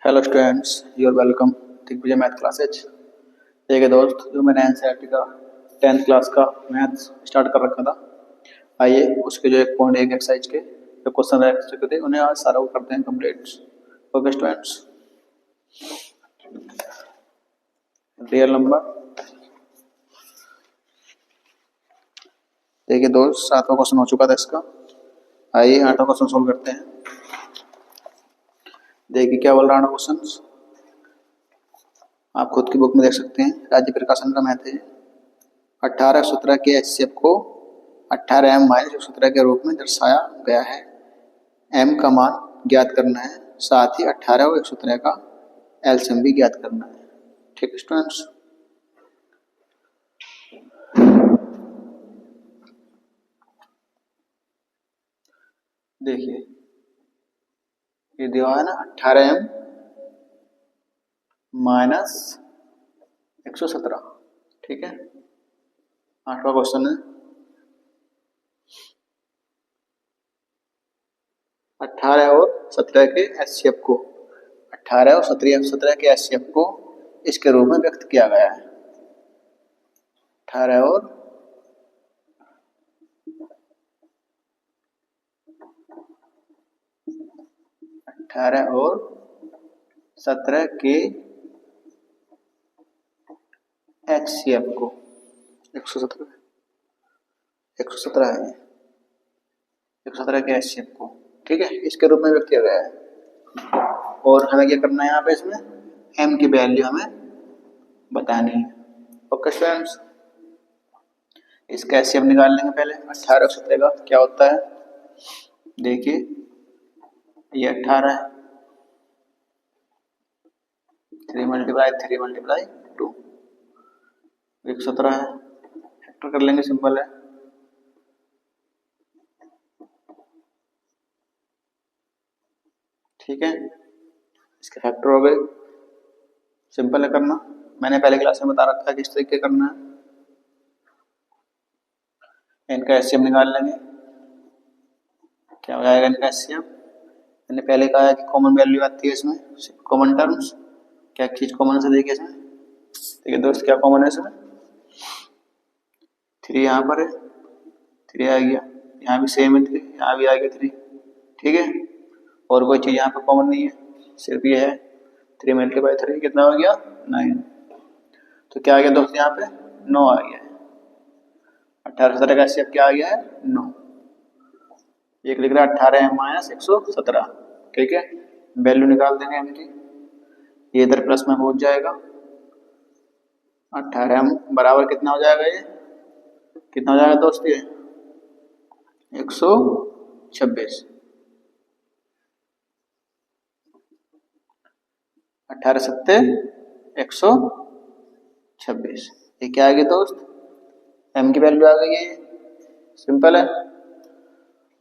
Hello students, you are welcome Digvijay math classes. देखिए दोस्त, जो मैंने एनसीईआरटी का 10th क्लास का मैथ्स स्टार्ट कर रखा था, आइए उसके जो 1.1 एक्सरसाइज के जो क्वेश्चन रह चुके थे उन्हें आज सारा वो करते हैं complete. Okay students, real number. देखिए दोस्त, 7वां क्वेश्चन हो चुका था इसका। आइए 8वां क्वेश्चन सोल्व करते हैं। देखिए क्या बोल रहा है क्वेश्चन, आप खुद की बुक में देख सकते हैं। राज्य प्रकाशन का मैथ है। 18 17 के एचसीएफ को 18m - 17 के रूप में दर्शाया गया है। m का मान ज्ञात करना है, साथ ही 18 और 117 का एलसीएम भी ज्ञात करना है। ठीक है स्टूडेंट्स, देखिए ये दिया है ना 18m - 117। ठीक है, 8वां क्वेश्चन है। 18 और 17 के एचसीएफ को 18 और 17 के एचसीएफ को इसके रूप में व्यक्त किया गया है। 18 और 17 के एचसीएफ को 117 है, 117 के एचसीएफ को, ठीक है, इसके रूप में व्यक्त किया गया है। और हमें क्या करना है यहाँ पे, इसमें m की वैल्यू हमें बतानी है। ओके स्टूडेंट्स, इसका एचसीएफ निकाल लेंगे पहले। 18 और 17 का क्या होता है, देखिए ये 18 है, 3 × 2, 117 है। फैक्टर कर लेंगे, सिंपल है। ठीक है, इसके फैक्टर हो गए, सिंपल है करना। मैंने पहले क्लास में बता रखा है किस तरीके करना है। इनका एचसीएफ निकाल लेंगे। क्या हो जाएगा इनका एचसीएफ, मैंने पहले कहा है कि कॉमन वैल्यू आती है इसमें, कॉमन टर्म्स। क्या चीज कॉमन से देखिए इसमें, देखिए दोस्त क्या कॉमन है इसमें, 3 यहाँ पर है, 3 आ गया, यहाँ भी सेम है 3, यहाँ भी आ गया 3। ठीक है, और कोई चीज यहाँ पर कॉमन नहीं है, सिर्फ ये है 3 × 3 कितना हो गया, 9। तो क्या आ गया दोस्त, यहाँ पे 9 आ गया है। 18 17 का एचसीएफ क्या आ गया है, 9। एक लिख रहा है 18m - 117। ठीक है, वैल्यू निकाल देंगे m की, ये इधर प्लस में पहुंच जाएगा। 18m बराबर कितना हो जाएगा, ये कितना हो जाएगा दोस्त, ये 126। 18 7 126, ये क्या आ गया दोस्त, m की वैल्यू आ गई है, सिंपल है।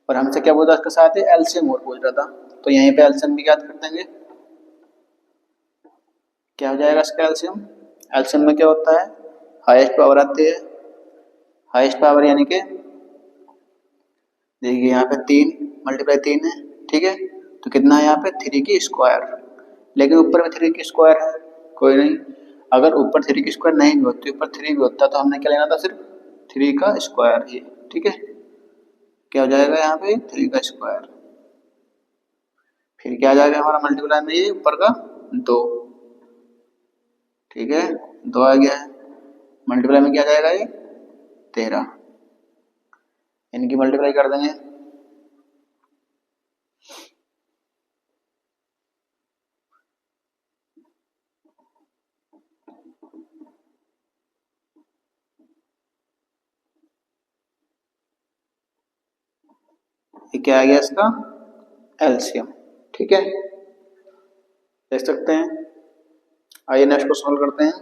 और हमसे क्या पूछा इसके साथ ही एलसीएम और पूछ रहा था, तो यहीं पे एलसीएम भी ज्ञात कर देंगे। क्या हो जाएगा इसका एलसीएम, एलसीएम में क्या होता है, हाईएस्ट पावर आती है। हाईएस्ट पावर यानी कि देखिए यहाँ पे 3 × 3 है, ठीक है, तो कितना है यहाँ पे 3 की स्क्वायर, लेकिन ऊपर में 3 की स्क्वायर है, कोई नहीं। अगर ऊपर 3 की स्क्वायर नहीं भी होती, ऊपर 3 भी होता, तो हमने क्या लेना था, सिर्फ 3 का स्क्वायर ही। ठीक है, क्या हो जाएगा यहाँ पे 3 का स्क्वायर, फिर क्या आ जाएगा हमारा मल्टीप्लाई में ये ऊपर का 2। ठीक है, 2 आ गया है, मल्टीप्लाई में क्या आ जाएगा, ये 13। इनकी मल्टीप्लाई कर देंगे, ये क्या आ गया इसका एलसीएम। ठीक है, देख सकते हैं। आइए नेक्स्ट को सॉल्व करते हैं।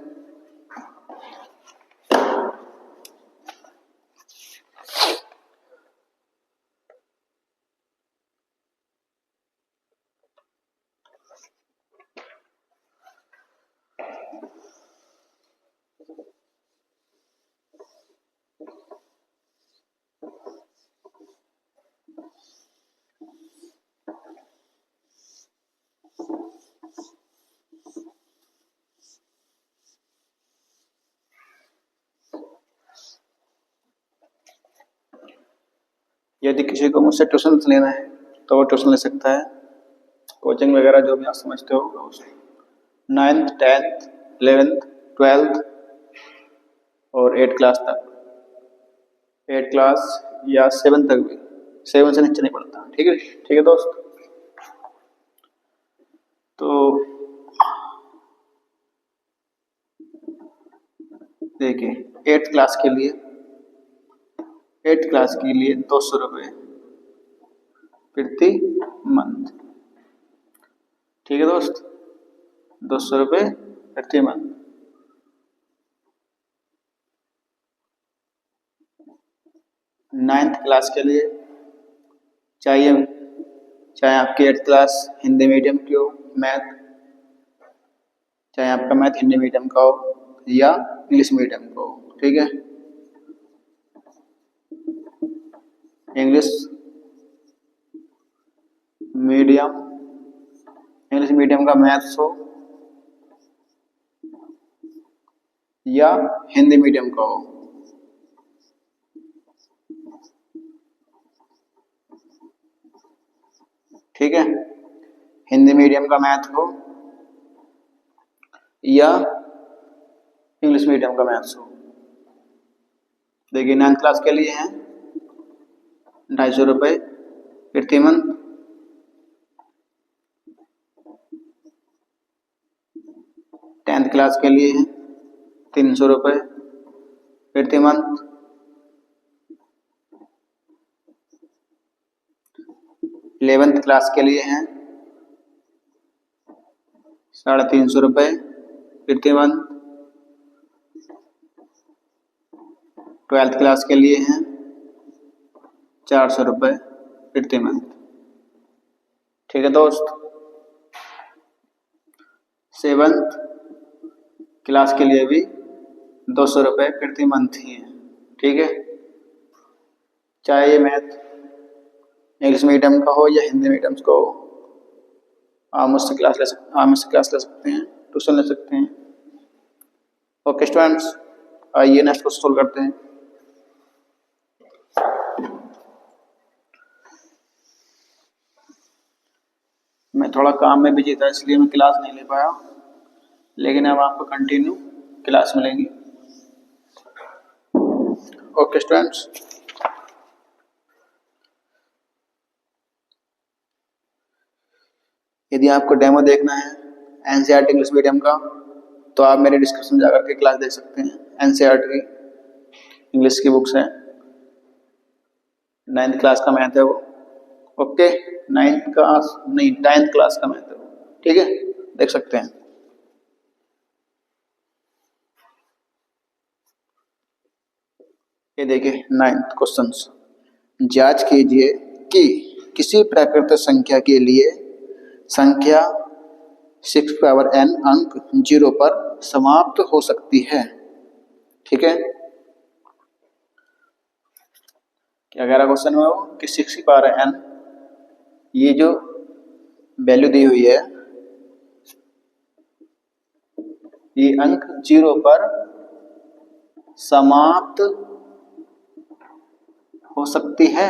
यदि किसी को मुझसे ट्यूशन लेना है तो वो ट्यूशन ले सकता है, कोचिंग वगैरह जो भी आप समझते हो, 9th 10th 11th 12th और 8 क्लास तक, 8 क्लास या 7 तक भी, 7 से नीचे नहीं पढ़ता। ठीक है, ठीक है दोस्त। तो देखिए 8th क्लास के लिए 200 रुपये प्रति मंथ। ठीक है दोस्त, 200 रुपये प्रति मंथ। 9th क्लास के लिए चाहे आपकी 8th क्लास हिंदी मीडियम की हो, मैथ, चाहे आपका मैथ हिंदी मीडियम का हो या इंग्लिश मीडियम का हो। ठीक है, इंग्लिश मीडियम का मैथ्स हो या हिंदी मीडियम का हो। ठीक है, हिंदी मीडियम का मैथ हो या इंग्लिश मीडियम का मैथ्स हो। देखिए 9th क्लास के लिए है 250 रुपये प्रति मंथ। 10th क्लास के लिए है 300 रुपये प्रति मंथ। 11th क्लास के लिए हैं 350 रुपये प्रति मंथ। 12th क्लास के लिए हैं 400 रुपये प्रति मंथ। ठीक है दोस्त, 7th क्लास के लिए भी 200 रुपये प्रति मंथ ही है। ठीक है, चाहे ये मैथ इंग्लिश मीडियम का हो या हिंदी मीडियम का हो, आप मुझसे क्लास ले सकते हैं, ट्यूशन ले सकते हैं। ओके स्टूडेंट्स, आइए नेक्स्ट क्वेश्चन सोल्व करते हैं। मैं थोड़ा काम में बिजी था इसलिए मैं क्लास नहीं ले पाया, लेकिन अब आपको कंटिन्यू क्लास मिलेंगी। ओके स्टूडेंट्स, यदि आपको डेमो देखना है एनसीईआरटी इंग्लिश मीडियम का तो आप मेरे डिस्क्रिप्शन में जाकर के क्लास देख सकते हैं। एनसीईआरटी की इंग्लिश की बुक्स हैं, 9th क्लास का मैथ है वो। ओके, 9th क्लास नहीं 10th क्लास का मैथ है वो। ठीक है, देख सकते हैं। ये देखिए 9th क्वेश्चंस। जांच कीजिए कि किसी प्राकृतिक संख्या के लिए संख्या 6n अंक 0 पर समाप्त हो सकती है। ठीक है, क्या कह रहा क्वेश्चन में वो कि 6n ये जो वैल्यू दी हुई है ये अंक 0 पर समाप्त हो सकती है,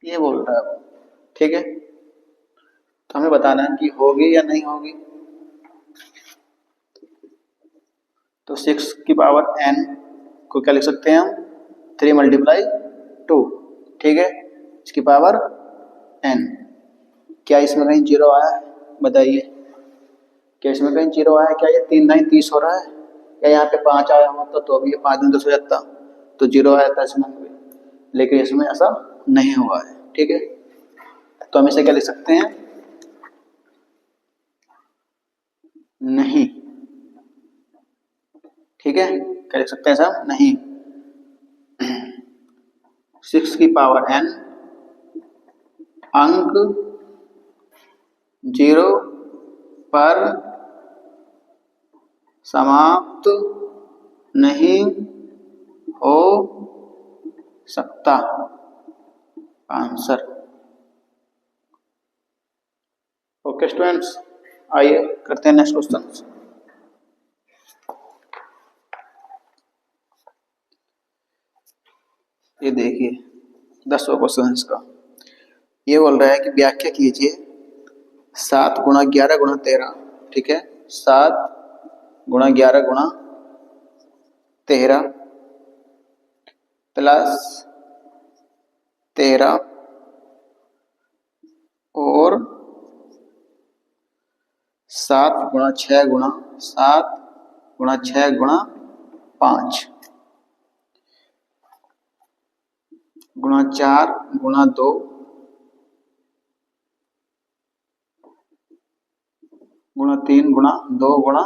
ये बोल रहा है वो। ठीक है, तो हमें बताना है कि होगी या नहीं होगी। तो 6 की पावर n को क्या लिख सकते हैं हम, 3 × 2। ठीक है, इसकी पावर n। क्या इसमें कहीं 0 आया है, बताइए, क्या इसमें कहीं 0 आया है? क्या ये 3 9 30 हो रहा है? या यहाँ पे 5 आया होता तो अभी ये 5 में 10 हो जाता, तो 0 आया था इसमें, लेकिन इसमें ऐसा नहीं हुआ है। ठीक है, तो हम इसे क्या लिख सकते हैं, नहीं। ठीक है, क्या लिख सकते हैं सब, नहीं। 6 की पावर n अंक 0 पर समाप्त नहीं हो सकता, आंसर। ओके स्टूडेंट्स, आइए करते हैं नेक्स्ट क्वेश्चन। देखिए 10वां क्वेश्चन इसका। ये बोल रहा है कि व्याख्या कीजिए 7 गुणा 11 गुणा 13, ठीक है, 7 गुणा 11 गुणा 13 प्लस 13 और 7 गुणा 6 गुणा 7 गुणा 6 गुणा 5 गुणा 4 गुणा 2 गुणा 3 गुणा 2 गुणा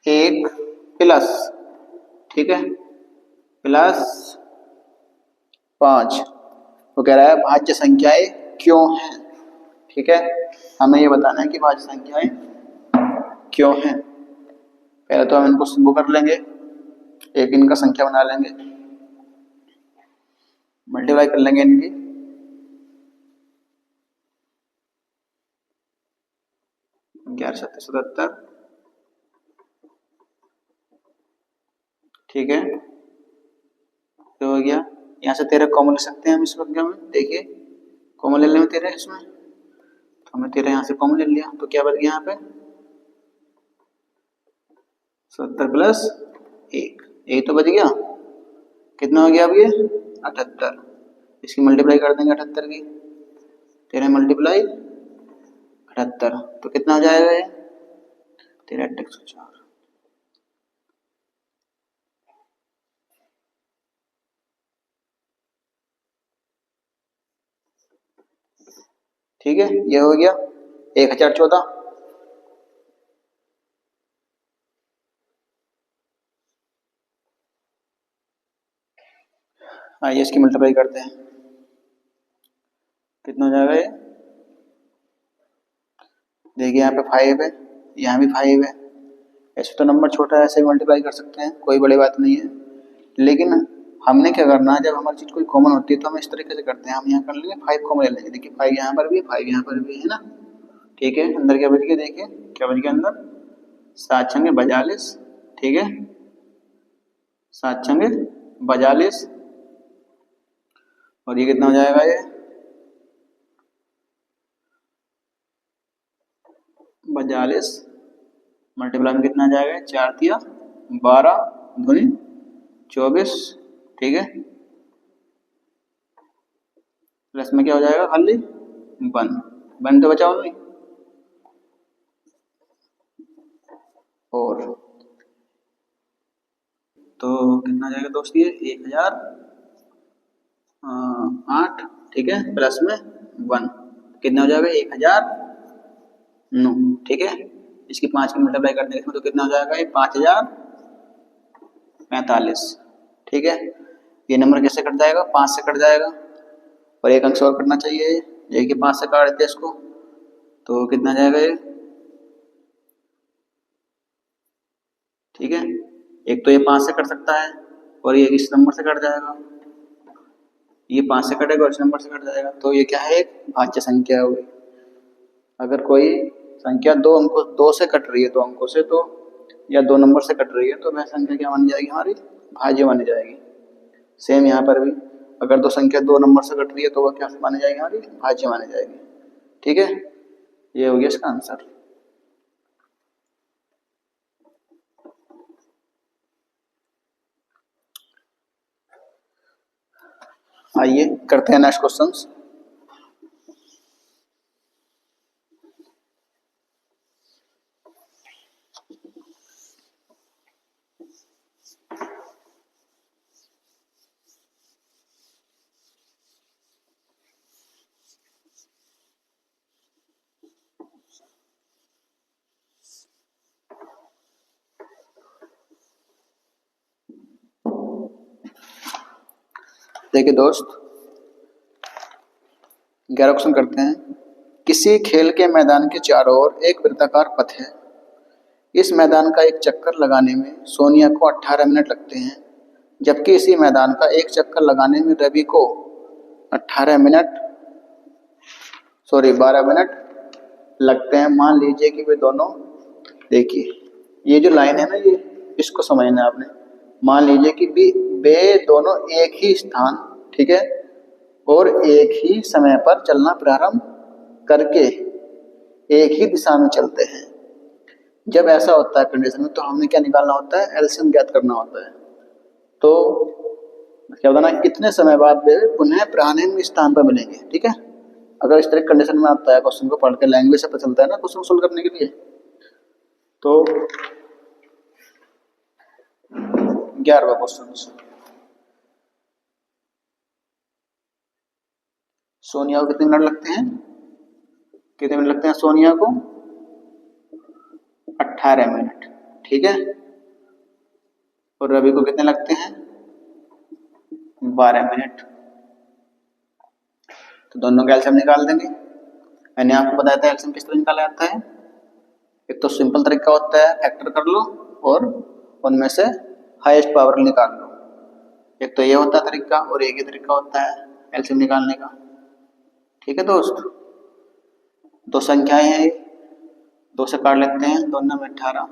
1 प्लस, ठीक है, प्लस 5। वो कह रहा है भाज्य संख्याएं क्यों हैं, ठीक है, हमें ये बताना है कि भाज्य संख्याएं क्यों हैं। पहले तो हम इनको वो कर लेंगे, एक इनका संख्या बना लेंगे, मल्टीप्लाई कर लेंगे इनकी। ग्यारह 77, ठीक है, तो हो गया। यहाँ से 13 कॉमन ले सकते हैं हम इस संख्या में, देखिए कॉमन ले लेंगे 13 इसमें, तो हमने 13 यहाँ से कॉमन ले लिया, तो क्या बच गया यहाँ पे 70 प्लस 1, यही तो बच गया। कितना हो गया अब ये 78। इसकी मल्टीप्लाई कर देंगे 78 की, 13 मल्टीप्लाई 78, तो कितना हो जाएगा ये 13 8 104। ठीक है, ये हो गया 1014। आइए इसकी मल्टीप्लाई करते हैं, कितना हो जाएगा ये, देखिए यहाँ पे 5 है, यहाँ भी 5 है। ऐसे तो नंबर छोटा है, ऐसे मल्टीप्लाई कर सकते हैं, कोई बड़ी बात नहीं है। लेकिन हमने क्या करना है, जब हमारी चीज कोई कॉमन होती है तो हम इस तरीके से करते हैं, हम यहाँ कर लेंगे 5 कॉमन ले लेंगे। देखिए 5 यहाँ पर भी है, 5 यहाँ पर भी है ना, ठीक है। अंदर क्या बच गया, देखिए क्या बच गया अंदर 7 छंगे 42, ठीक है, 7 छंगे 42, और ये कितना हो जाएगा ये 42 मल्टीप्लाई में कितना आ जाएगा 4 तिया 12 दूनी 24, ठीक है, प्लस में क्या हो जाएगा खाली 1 तो बचा नहीं, और तो कितना जाएगा दोस्त ये 1008, ठीक है, प्लस में 1 कितना हो जाएगा 1009, ठीक है। इसकी 5 की मल्टीप्लाई करने के तो कितना हो जाएगा ये 5045, ठीक है। ये नंबर कैसे कट जाएगा 5 से कट जाएगा, और एक अंक और करना चाहिए, ये कि 5 से काट देते इसको, तो कितना जाएगा ये, ठीक है। एक तो ये 5 से कट सकता है, और ये इस नंबर से कट जाएगा, ये 5 से कटेगा और इस नंबर से कट जाएगा, तो ये क्या है एक भाज्य संख्या होगी। अगर कोई संख्या 2 से कट रही है 2 अंकों से, तो या 2 नंबर से कट रही है, तो वह संख्या क्या मानी जाएगी हमारी भाज्य मानी जाएगी। सेम यहाँ पर भी अगर 2 संख्या 2 नंबर से कट रही है तो वह क्या मानी जाएगी हमारी भाज्य मानी जाएगी, ठीक है। ये हो गया इसका आंसर। आइए करते हैं नेक्स्ट क्वेश्चंस। देखिए दोस्त 11 क्वेश्चन करते हैं। किसी खेल के मैदान के चारों ओर एक वृत्ताकार पथ है। इस मैदान का एक चक्कर लगाने में सोनिया को 18 मिनट लगते हैं, जबकि इसी मैदान का एक चक्कर लगाने में रवि को 12 मिनट लगते हैं। मान लीजिए कि वे दोनों, देखिए ये जो लाइन है ना, ये इसको समझना है आपने, मान लीजिए कि वे दोनों एक ही स्थान, ठीक है, और एक ही समय पर चलना प्रारंभ करके एक ही दिशा में चलते हैं। जब ऐसा होता है कंडीशन में, तो हमने क्या निकालना होता है, एलसीएम ज्ञात करना होता है। तो क्या बताना, कितने समय बाद वे पुनः प्राणहीन स्थान पर मिलेंगे, ठीक है। अगर इस तरह कंडीशन में आता है, क्वेश्चन को पढ़ के लैंग्वेज से पता चलता है ना क्वेश्चन सोल्व करने के लिए। तो 11वां क्वेश्चन, सोनिया को कितने मिनट लगते हैं, कितने मिनट लगते हैं सोनिया को, 18 मिनट, ठीक है। और रवि को कितने लगते हैं, 12 मिनट। तो दोनों का एलसीएम निकाल देंगे। मैंने आपको बताया था एलसीएम किस तरह निकाला जाता है। एक तो सिंपल तरीका होता है, फैक्टर कर लो और उनमें से हाईएस्ट पावर निकाल लो। एक तो ये होता है तरीका, और एक ही तरीका होता है एलसीएम निकालने का, ठीक है दोस्त। दो संख्याएं हैं, दो से काट लेते हैं, दोनों में 18।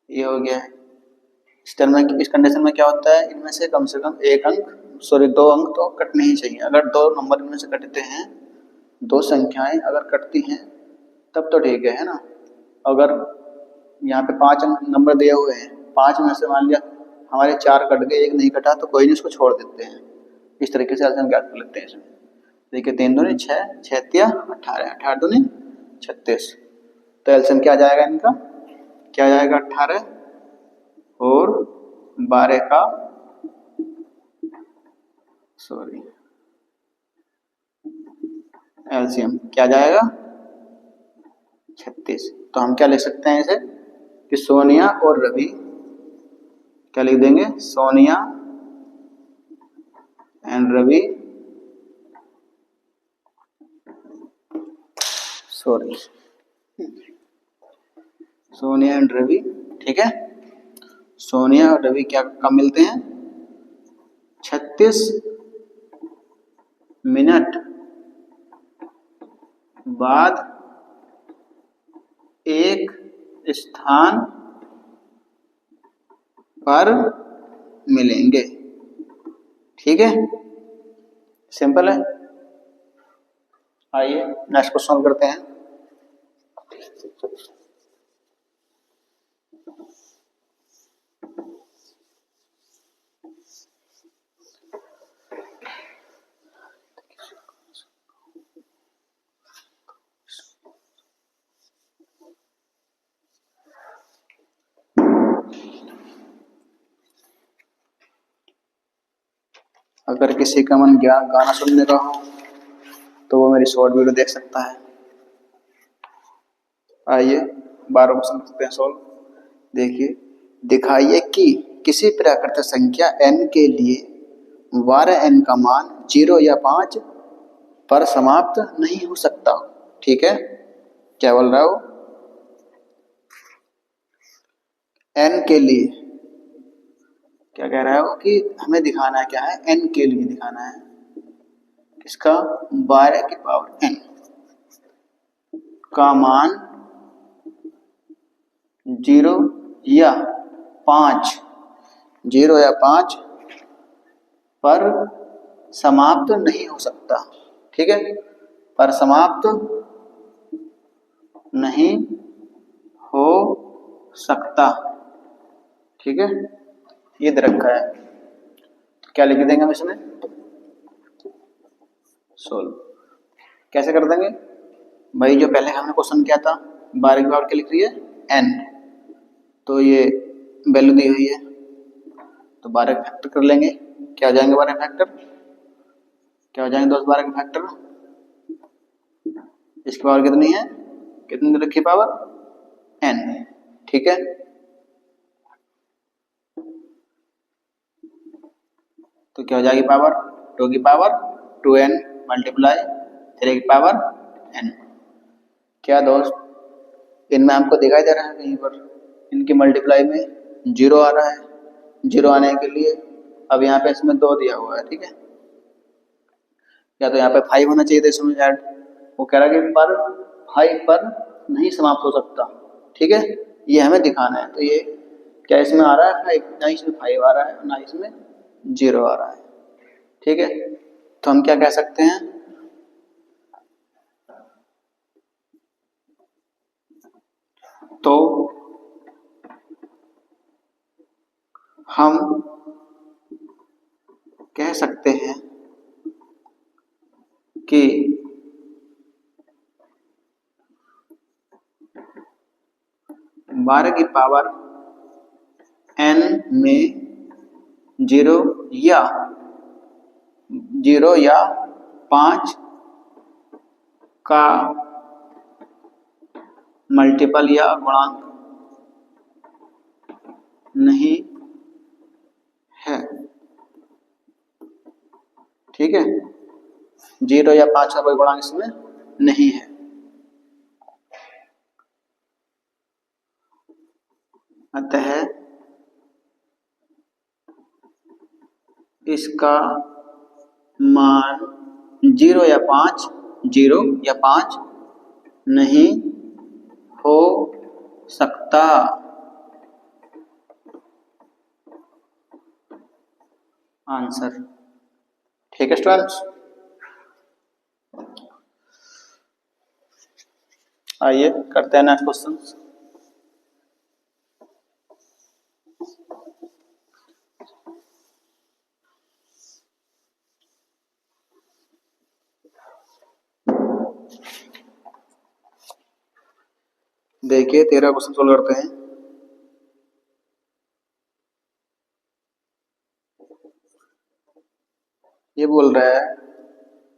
ये हो गया है। इस कंडीशन में क्या होता है, इनमें से कम एक अंक, सॉरी 2 अंक तो कटने ही चाहिए। अगर 2 नंबर इनमें से कटते हैं, 2 संख्याएं अगर कटती हैं तब तो ठीक है ना। अगर यहाँ पे 5 नंबर दिए हुए हैं, 5 में से मान लिया हमारे 4 कट गए, 1 नहीं कटा, तो कोई नहीं, उसको छोड़ देते हैं। इस तरीके से एलसीएम ज्ञात कर लेते हैं इसमें। देखिए 3 दूनी 6, 6 तिया 18, 18 दूनी 36। तो एलसीएम क्या आ जाएगा इनका, क्या आ जाएगा, 18 और 12 का, सॉरी एलसीएम क्या जाएगा, 36। तो हम क्या लिख सकते हैं इसे, कि सोनिया और रवि, क्या लिख देंगे, Sonia and Ravi, sorry Sonia and Ravi, ठीक है। सोनिया और रवि क्या कब मिलते हैं, 36 मिनट बाद एक स्थान पर मिलेंगे, ठीक है। सिंपल है। आइए नेक्स्ट क्वेश्चन करते हैं। अगर किसी का मन गाना सुनने का हो तो वो मेरी शॉर्ट वीडियो देख सकता है। आइए 12 क्वेश्चन करते हैं सॉल्व। देखिए, दिखाइए कि किसी प्राकृतिक संख्या n के लिए 12n का मान 0 या 5 पर समाप्त नहीं हो सकता, ठीक है। क्या बोल रहा हो, n के लिए क्या कह रहा है कि हमें दिखाना है, क्या है, n के लिए दिखाना है, किसका, 12 की पावर n का मान 0 या 5, 0 या 5 पर समाप्त नहीं हो सकता, ठीक है। पर समाप्त नहीं हो सकता, ठीक है। ये दे रखा है, तो क्या लिख देंगे हम इसमें, सोल्व कैसे कर देंगे भाई। जो पहले हमने क्वेश्चन किया था, 12 की पावर क्या लिख रही है, n, तो ये वैल्यू दी हुई है, तो 12 फैक्टर कर लेंगे। क्या हो जाएंगे 12 फैक्टर, क्या हो जाएंगे दोस्त 12 के फैक्टर, इसकी पावर कितनी है, कितनी रखी पावर, n, ठीक है। तो क्या हो जाएगी पावर, 2 की पावर 2n मल्टीप्लाई 3 की पावर n। क्या दोस्त, इनमें आपको दिखाई दे रहा है कहीं पर, इनकी मल्टीप्लाई में 0 आ रहा है। 0 आने के लिए अब यहाँ पे इसमें 2 दिया हुआ है, ठीक है। या तो यहाँ पे 5 होना चाहिए था इसमें ऐड, वो कह रहा है कि पर 5 पर नहीं समाप्त हो सकता, ठीक है, ये हमें दिखाना है। तो ये क्या इसमें आ रहा है 5, ना इसमें 5 आ रहा है ना इसमें 0 आ रहा है। ठीक है, तो हम क्या कह सकते हैं, तो हम कह सकते हैं कि 12 की पावर n में 0 या 5 का मल्टीपल या गुणांक नहीं है। ठीक है, 0 या 5 का कोई गुणांक इसमें नहीं है। अतः इसका मान 0 या 5 नहीं हो सकता। आंसर। ठीक है स्टूडेंट्स, आइए करते हैं नेक्स्ट क्वेश्चन। देखिए 13 क्वेश्चन सोल्व करते हैं। ये बोल रहा है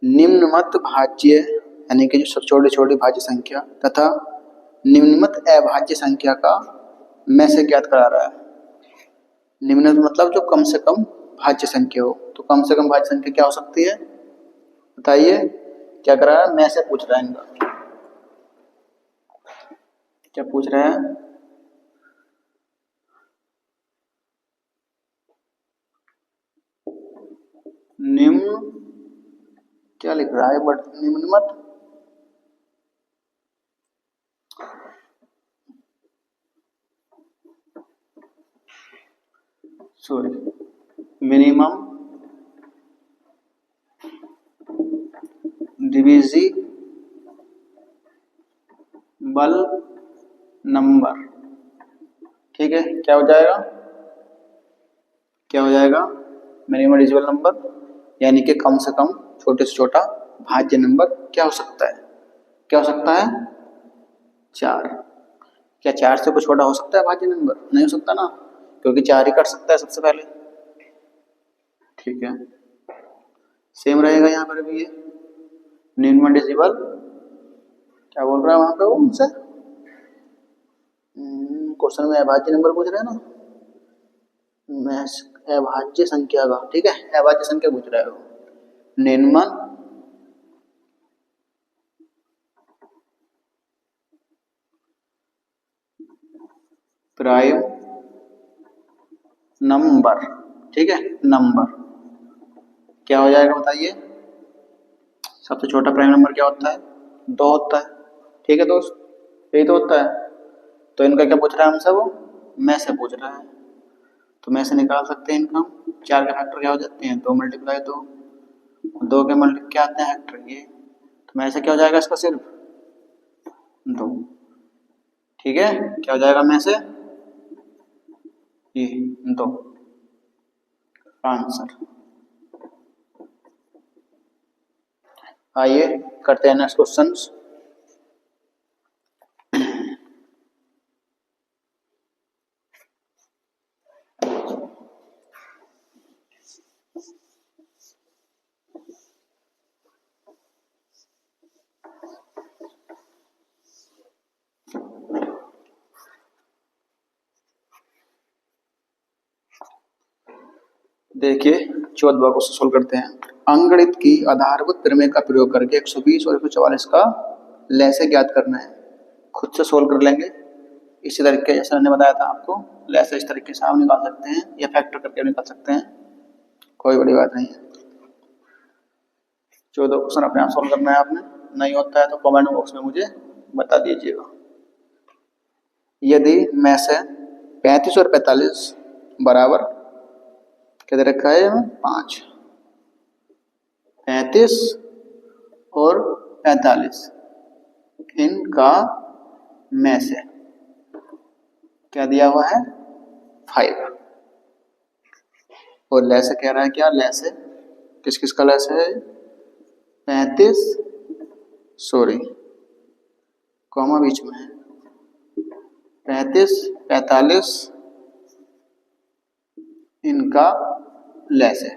निम्नमत भाज्य यानी कि जो छोटी छोटी भाज्य संख्या तथा निम्नमत अभाज्य संख्या का में से ज्ञात करा रहा है। निम्नमत मतलब जो कम से कम भाज्य संख्या हो, तो कम से कम भाज्य संख्या क्या हो सकती है बताइए। क्या करा रहा है, में से पूछ रहा है इनका। क्या पूछ रहा है, निम्न क्या लिख रहा है, बट निम्नमत मिनिमम डिविजिबल नंबर। ठीक है, क्या हो जाएगा, मिनिमम डिविजिबल नंबर यानी कि कम से कम छोटे से छोटा भाज्य नंबर क्या हो सकता है, 4। क्या 4 से कुछ छोटा हो सकता है भाज्य नंबर? नहीं हो सकता ना, क्योंकि 4 ही कर सकता है सबसे पहले। ठीक है, सेम रहेगा यहाँ पर भी। ये मिनिमम डिविजिबल क्या बोल रहा है वहां पे वो मुझसे, क्वेश्चन में अभाज्य नंबर पूछ रहे हैं ना, मैं अभाज्य संख्या का। ठीक है, अभाज्य संख्या पूछ रहा है वो। निम्न प्राइम नंबर। ठीक है, नंबर क्या हो जाएगा बताइए। सबसे छोटा प्राइम नंबर क्या होता है, 2 होता है। ठीक है दोस्त, यही तो होता है। तो इनका क्या पूछ रहा है हमसे, वो में से पूछ रहा है। तो में से निकाल सकते हैं इनका। 4 के फैक्टर क्या हो जाते हैं, 2 मल्टीप्लाई 2 के मल्टीप्लाई क्या आते हैं फैक्टर ये। तो में से क्या हो जाएगा इसका, सिर्फ 2। ठीक है, क्या हो जाएगा में से, ये 2 आंसर। आइए करते हैं नेक्स्ट क्वेश्चन। देखिए 14वां क्वेश्चन सोल्व करते हैं। अंकगणित की आधारभूत प्रमेय का प्रयोग करके 120 और 144 का लैसे ज्ञात करना है। खुद से सोल्व कर लेंगे इसी तरीके जैसे मैंने बताया था आपको। लैसे इस तरीके से आप निकाल सकते हैं या फैक्टर करके निकाल सकते हैं, कोई बड़ी बात नहीं है। 14 क्वेश्चन अपने आप सोल्व करना है आपने। नहीं होता है तो कमेंट बॉक्स में मुझे बता दीजिएगा। यदि में से 35 और 45 बराबर क्या दे रखा है हमें 5, 35 और 45 इनका में से क्या दिया हुआ है 5, और लेस कह रहा है क्या, लेस है किस किस का लेस है 35 सॉरी कॉमा बीच में है 35 45 इनका लेस है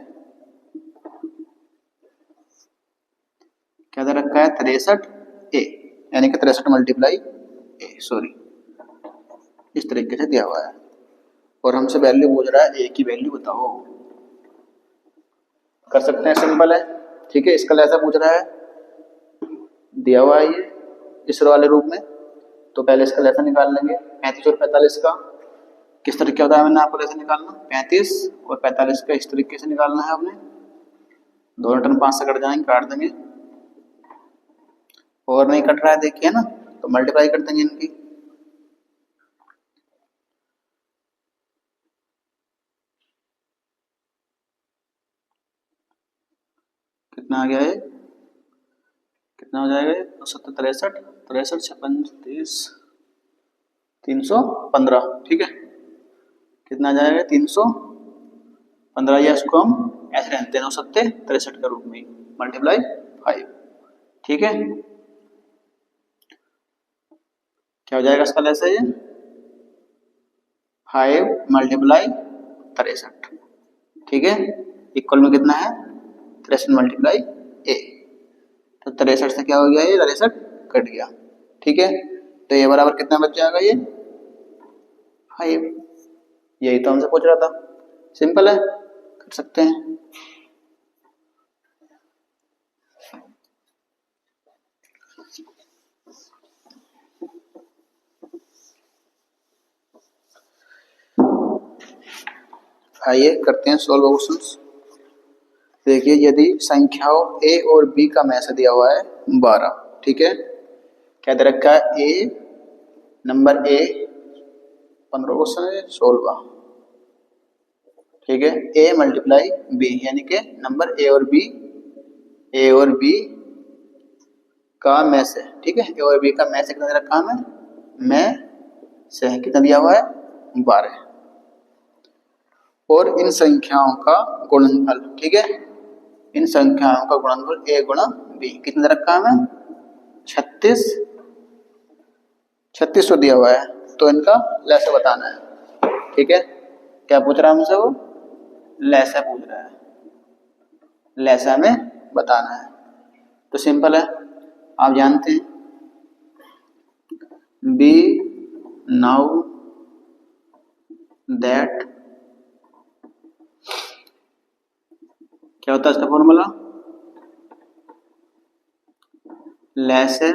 क्या दे रखा है 63 ए, यानी कि 63 मल्टीप्लाई ए सॉरी इस तरीके से दिया हुआ है। और हमसे वैल्यू पूछ रहा है ए की वैल्यू बताओ, कर सकते हैं सिंपल है, ठीक है। इसका ऐसा पूछ रहा है, दिया हुआ है ये इस वाले रूप में, तो पहले इसका लेसा निकाल लेंगे 35 और 45 का। किस तरीके होता है मैंने आपको लेसा निकालना, 35 और 45 का इस तरीके से निकालना है आपने, दोनों टर्म 5 से कट जाएंगे, काट देंगे, और नहीं कट रहा है देखिए ना, तो मल्टीप्लाई कर देंगे इनकी, कितना आ गया है, कितना हो जाएगा 63 63 56 30 315, ठीक है। कितना आ जाएगा 315, या इसको हम ऐसे रहते हैं 963 के रूप में मल्टीप्लाई 5, ठीक है। क्या हो जाएगा इसका लेस है ये 5 मल्टीप्लाई 63, ठीक है। इक्वल में कितना है 63 मल्टीप्लाई ए, तो 63 से क्या हो गया ये 63 कट गया, ठीक है। तो ये बराबर कितना बच जाएगा ये 5, यही तो हमसे पूछ रहा था, सिंपल है कर सकते हैं। आइए करते हैं सॉल्व क्वेश्चंस। देखिए यदि संख्याओं a और b का मैसे दिया हुआ है 12, ठीक है। क्या दे रखा है a, नंबर a 15 क्वेश्चन है 16, ठीक है। a मल्टीप्लाई b, यानी कि नंबर a और b का में से, ठीक है। a और b का में से कितना दे रखा है हमें, में से कितना दिया हुआ है 12, और इन संख्याओं का गुणनफल, ठीक है। इन संख्याओं का गुणनफल a गुणा b कितना दे रखा है हमें 36 36 दिया हुआ है, तो इनका लैसा बताना है, ठीक है। क्या पूछ रहा है हमसे, वो लैसा पूछ रहा है, लैसा में बताना है, तो सिंपल है, आप जानते हैं बी नाउ दैट, क्या होता है इसका फॉर्मूला, लैसे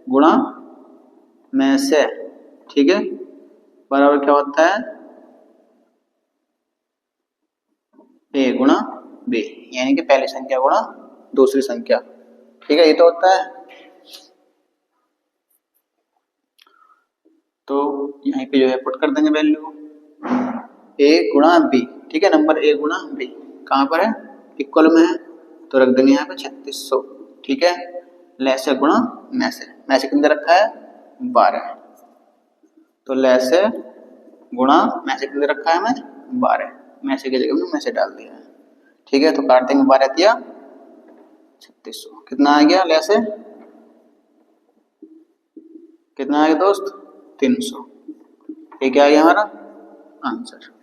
गुणा में से, ठीक है, बराबर क्या होता है ए गुणा बी, यानी कि पहली संख्या गुणा दूसरी संख्या, ठीक है, ये तो होता है। तो यहीं पे जो है पुट कर देंगे वैल्यू a गुणा b, ठीक है, नंबर a गुणा b कहाँ पर है, इक्वल में है, तो रख देंगे यहाँ पे 3600, ठीक है। लैसे गुणा मैसे कितने रखा है 12, तो लैसे गुणा मैसे कितने रखा है हमें 12, मैसे की जगह में मैसे डाल दिया है, ठीक है। तो काट देंगे 12 दिया 3600, कितना आ गया लैसे, कितना आ गया दोस्त 300, ये क्या आ गया हमारा आंसर।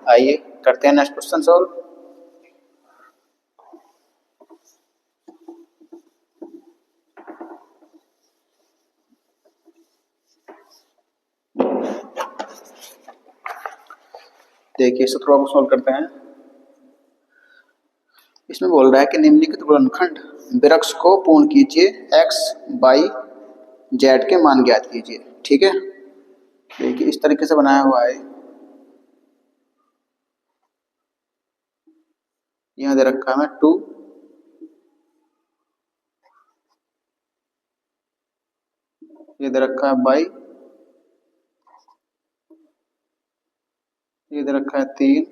आइए करते हैं नेक्स्ट क्वेश्चन सॉल्व। देखिए सूत्रों को सॉल्व करते हैं। इसमें बोल रहा है कि निम्नलिखित गुणनखंड वृक्ष को पूर्ण कीजिए, x y z के मान ज्ञात कीजिए, ठीक है। देखिए इस तरीके से बनाया हुआ है, यहाँ दे रखा है 2, ये दे रखा है बाई इधर रखा है 3,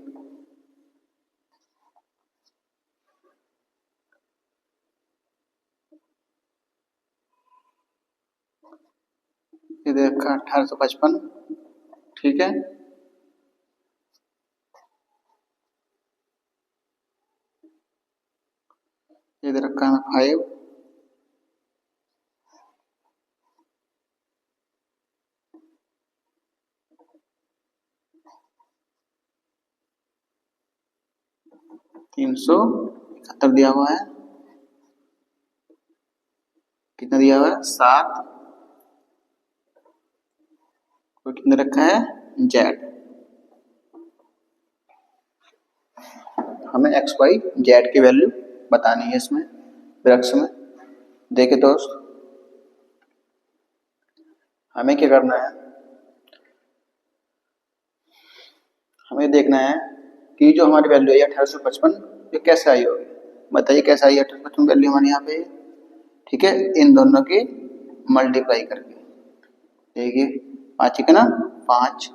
इधर रखा 1855, ठीक है। इधर रखा है 5, $371 दिया हुआ है। कितना दिया हुआ है? 7। और कितने रखा है? Z। हमें x y z की वैल्यू बतानी है इसमें वृक्ष में। देखे दोस्त, हमें क्या करना है, हमें देखना है कि जो हमारी वैल्यू है 1855, ये कैसे आई होगी। बताइए कैसे आई 1855 वैल्यू हमारे यहाँ पे, ठीक है। इन दोनों की मल्टीप्लाई करके, देखिए 5 कितना 5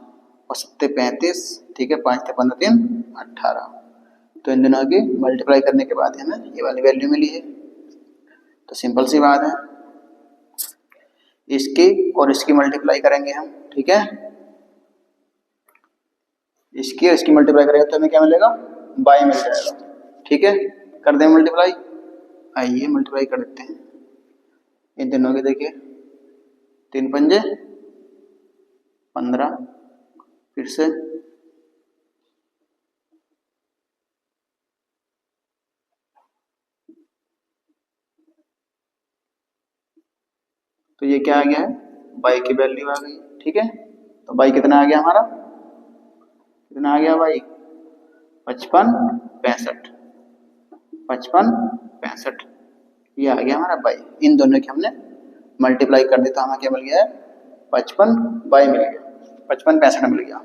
और 7 35, ठीक है। 5 × 15 3 18। तो इन दोनों की मल्टीप्लाई करने के बाद हमें ये वाली वैल्यू मिली है। तो सिंपल सी बात है, इसकी और इसकी मल्टीप्लाई करेंगे हम, ठीक है। इसकी और इसकी मल्टीप्लाई करेंगे तो हमें क्या मिलेगा? बाई मिल जाएगा, ठीक है। कर दें मल्टीप्लाई, आइए मल्टीप्लाई कर देते हैं इन दोनों की। देखिए 3 पंजे 15, फिर से तो ये क्या आ गया है? बाई की वैल्यू आ गई, ठीक है। तो बाई कितना आ गया हमारा? कितना आ गया बाई? 55 65, 55 65, ये आ गया हमारा बाई। इन दोनों की हमने मल्टीप्लाई कर दी तो हमें क्या मिल गया है? 55 बाई मिल गया, 55 65 मिल गया,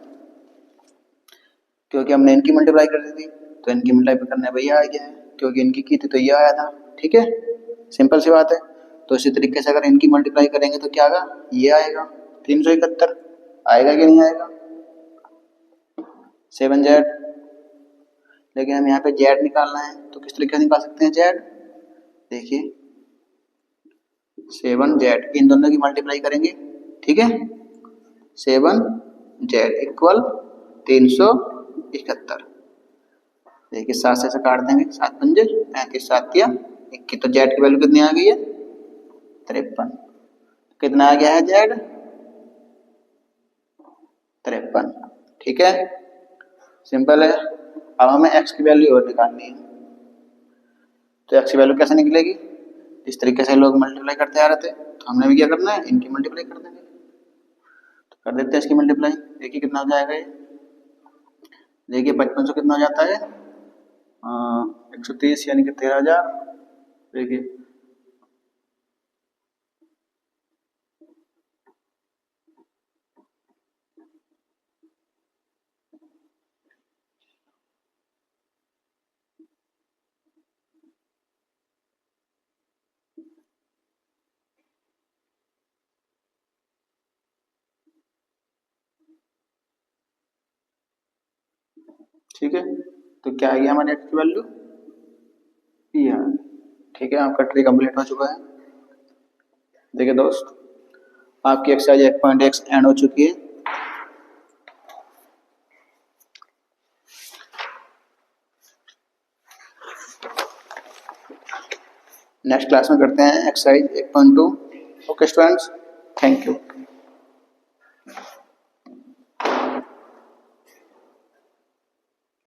क्योंकि हमने इनकी मल्टीप्लाई कर दी थी। तो इनकी मल्टीप्लाई करने भैया आ गया है, क्योंकि इनकी की थी तो ये आया था, ठीक है। सिंपल सी बात है। तो इसी तरीके से अगर इनकी मल्टीप्लाई करेंगे तो क्या आएगा? ये आएगा 371, आएगा कि नहीं आएगा? 7Z। लेकिन हम यहाँ पे Z निकालना है तो किस तरीके से निकाल सकते हैं Z? देखिए 7Z, इन दोनों की मल्टीप्लाई करेंगे, ठीक है। 7Z equal 371। देखिए 7 से काट देंगे, 7 पंजे 35, 7 दिया 21। तो Z की वैल्यू कितनी आ गई है? 53। कितना आ गया है Z? 53, ठीक है। सिंपल है। अब हमें x की वैल्यू और निकालनी है। तो x की वैल्यू कैसे निकलेगी? इस तरीके से लोग मल्टीप्लाई करते आ रहे थे, तो हमने भी क्या करना है? इनकी मल्टीप्लाई कर देंगे। तो कर देते हैं इसकी मल्टीप्लाई। देखिए कितना हो जाएगा ये। देखिए 55 से कितना हो जाता है? 130 यानी कि 13,000। देखिए ठीक है। तो क्या आ गया हमारे x की वैल्यू? ये आ गई, ठीक है। आपका ट्री कंप्लीट हो चुका है। देखिए दोस्त, आपकी एक्सरसाइज 1.x एंड हो चुकी है। नेक्स्ट क्लास में करते हैं exercise 1.2। Okay students, thank you.